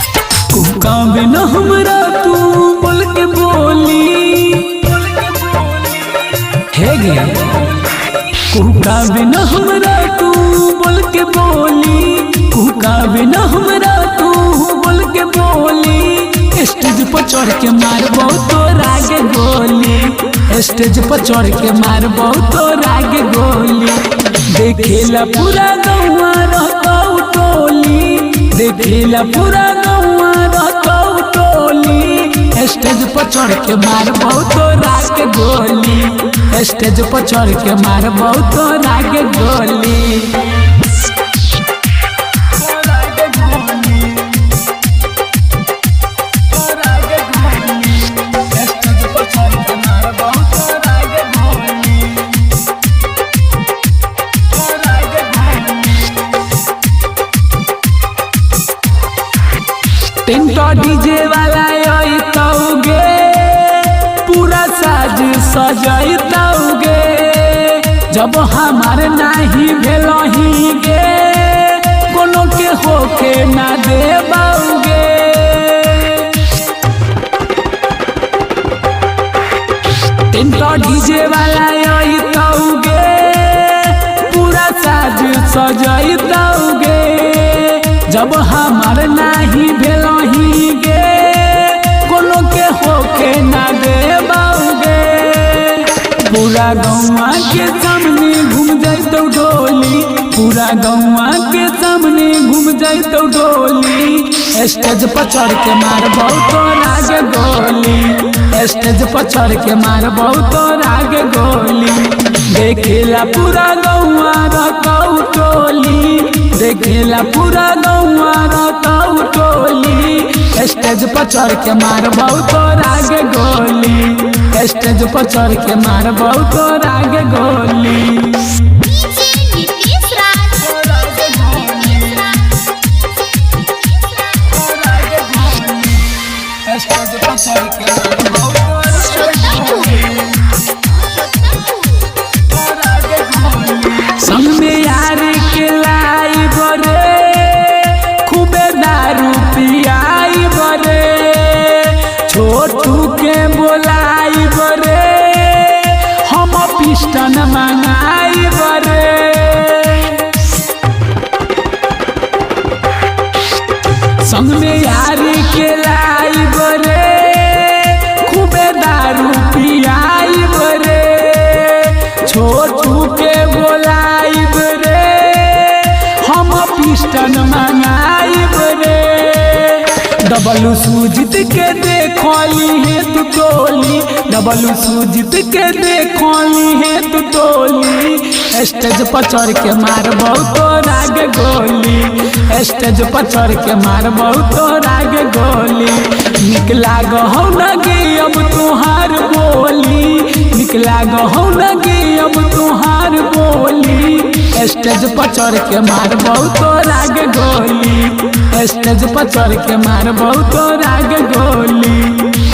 बिना हमरा तू बोल के बोली हे गे कुका बिना हमरा तू बोल के बोली कुका बिना हमरा तू बोल के बोली स्टेज पर चढ़ के मारबो तो रागे गोली स्टेज पर चढ़ के मारबो तो रागे गोली देखेला पूरा गौवा रहतौ टोली देखेला पूरा गौवा रहतौ टोली स्टेज पर चढ़ के मारबो तो रागे गोली स्टेज पर चढ़ के मारबो तो रागे गोली टेंटो डीजे वाला आइतौगे पूरा साज सजैतौगे जब हमार नाही भेलही गे कोनो के होके ना देबौगे टेंटो डीजे वाला आइतौगे पूरा साज सजैतौगे जब हमार नाही भेलही गे कोनो के होके ना देबौगे पूरा गौवा के सामने घूम जाइतौ डोली पूरा गौवा के सामने घूम जाइतौ डोली स्टेज पर चढ़ के मारबौ तो रागे गोली स्टेज पर चढ़ के मारबौ तो रागे गोली देखेला पूरा गौवा रहतौ टोली देखेला पूरा गौवा रहतौ टोली स्टेज पर चढ़ के मारबौ तो रागे गोली स्टेज पर चढ़ के मारबौ तो रागे गोली संग में यार के लाई बरे खूबे दारू पियाई बरे छोटू के बोलाई बरे हम पिस्टन मंगाई बरे संग में यार के लाई बरे खूबे दारू पियाई बरे छोटू के बोलाई बरे हम पिस्टन मंगाई बरे डबलू सुजीत के देखली है तू टोली डबलू सुजीत के देखली है तू टोली स्टेज पर चढ़ के मारबौ तो रागे गोली स्टेज पर चढ़ के मारबौ तो रागे गोली निक लागौ लगे अब तुहार बोली निक लागौ लगे अब तुहार बोली स्टेज पर चढ़ के मारबौ तो रागे गोली स्टेज पर चढ़ के मारबौ तो रागे गोली।